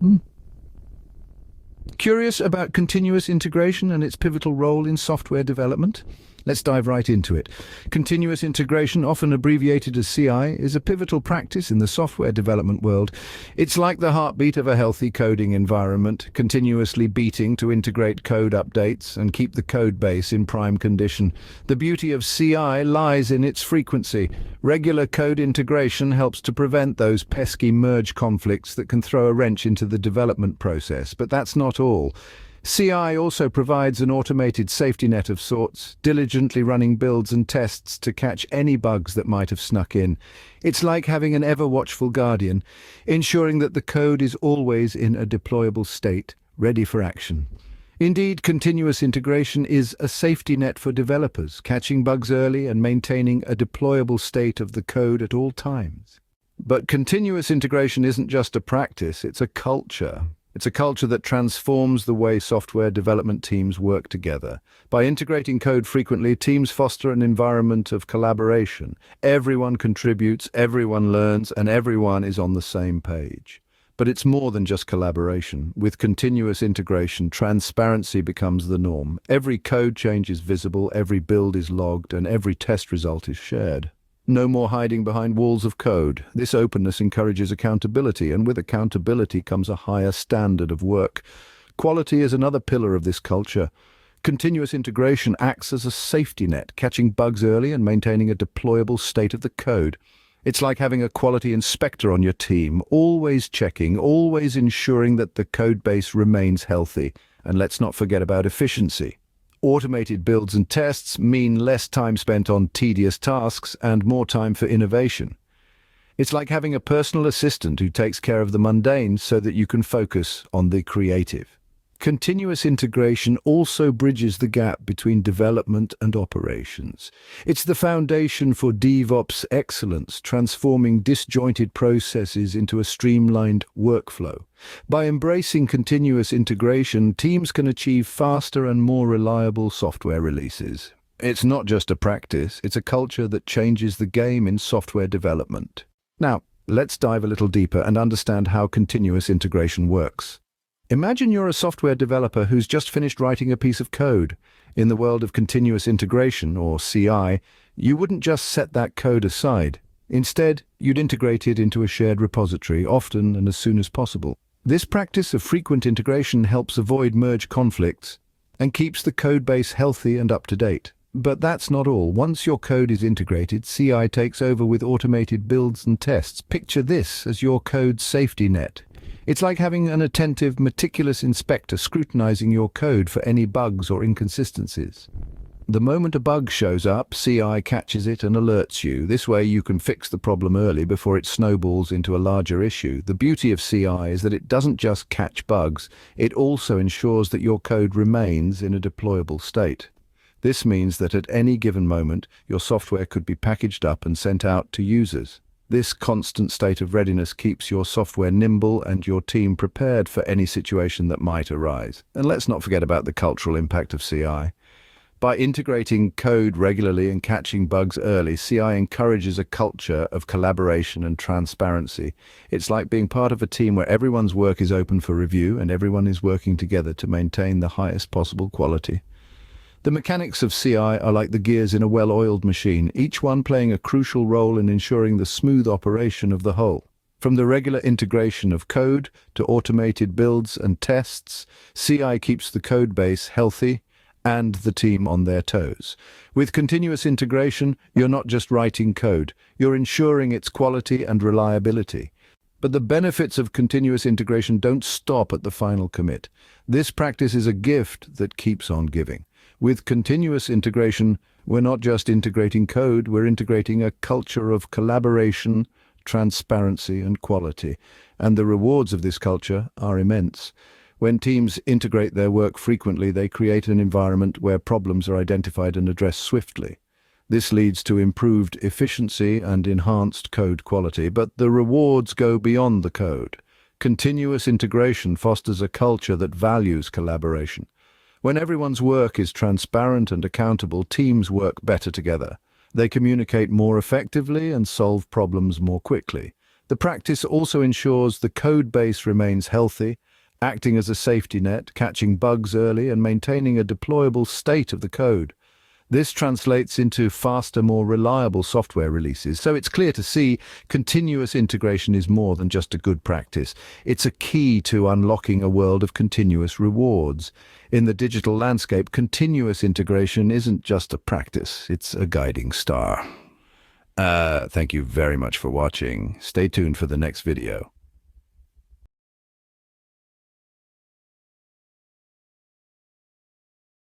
Hmm. Curious about continuous integration and its pivotal role in software development? Let's dive right into it. Continuous integration, often abbreviated as CI, is a pivotal practice in the software development world. It's like the heartbeat of a healthy coding environment, continuously beating to integrate code updates and keep the code base in prime condition. The beauty of CI lies in its frequency. Regular code integration helps to prevent those pesky merge conflicts that can throw a wrench into the development process. But that's not all. CI also provides an automated safety net of sorts, diligently running builds and tests to catch any bugs that might have snuck in. It's like having an ever-watchful guardian, ensuring that the code is always in a deployable state, ready for action. Indeed, continuous integration is a safety net for developers, catching bugs early and maintaining a deployable state of the code at all times. But continuous integration isn't just a practice, it's a culture. It's a culture that transforms the way software development teams work together. By integrating code frequently, teams foster an environment of collaboration. Everyone contributes, everyone learns, and everyone is on the same page. But it's more than just collaboration. With continuous integration, transparency becomes the norm. Every code change is visible, every build is logged, and every test result is shared. No more hiding behind walls of code. This openness encourages accountability, and with accountability comes a higher standard of work. Quality is another pillar of this culture. Continuous integration acts as a safety net, catching bugs early and maintaining a deployable state of the code. It's like having a quality inspector on your team, always checking, always ensuring that the code base remains healthy. And let's not forget about efficiency. Automated builds and tests mean less time spent on tedious tasks and more time for innovation. It's like having a personal assistant who takes care of the mundane so that you can focus on the creative. Continuous integration also bridges the gap between development and operations. It's the foundation for DevOps excellence, transforming disjointed processes into a streamlined workflow. By embracing continuous integration, teams can achieve faster and more reliable software releases. It's not just a practice, it's a culture that changes the game in software development. Now, let's dive a little deeper and understand how continuous integration works. Imagine you're a software developer who's just finished writing a piece of code. In the world of continuous integration, or CI, you wouldn't just set that code aside. Instead, you'd integrate it into a shared repository, often and as soon as possible. This practice of frequent integration helps avoid merge conflicts and keeps the code base healthy and up to date. But that's not all. Once your code is integrated, CI takes over with automated builds and tests. Picture this as your code's safety net. It's like having an attentive, meticulous inspector scrutinizing your code for any bugs or inconsistencies. The moment a bug shows up, CI catches it and alerts you. This way you can fix the problem early before it snowballs into a larger issue. The beauty of CI is that it doesn't just catch bugs, it also ensures that your code remains in a deployable state. This means that at any given moment, your software could be packaged up and sent out to users. This constant state of readiness keeps your software nimble and your team prepared for any situation that might arise. And let's not forget about the cultural impact of CI. By integrating code regularly and catching bugs early, CI encourages a culture of collaboration and transparency. It's like being part of a team where everyone's work is open for review and everyone is working together to maintain the highest possible quality. The mechanics of CI are like the gears in a well-oiled machine, each one playing a crucial role in ensuring the smooth operation of the whole. From the regular integration of code to automated builds and tests, CI keeps the code base healthy and the team on their toes. With continuous integration, you're not just writing code, you're ensuring its quality and reliability. But the benefits of continuous integration don't stop at the final commit. This practice is a gift that keeps on giving. With continuous integration, we're not just integrating code, we're integrating a culture of collaboration, transparency, and quality. And the rewards of this culture are immense. When teams integrate their work frequently, they create an environment where problems are identified and addressed swiftly. This leads to improved efficiency and enhanced code quality, but the rewards go beyond the code. Continuous integration fosters a culture that values collaboration. When everyone's work is transparent and accountable, teams work better together. They communicate more effectively and solve problems more quickly. The practice also ensures the code base remains healthy, acting as a safety net, catching bugs early and maintaining a deployable state of the code. This translates into faster, more reliable software releases. So it's clear to see continuous integration is more than just a good practice. It's a key to unlocking a world of continuous rewards. In the digital landscape, continuous integration isn't just a practice, it's a guiding star. Thank you very much for watching. Stay tuned for the next video.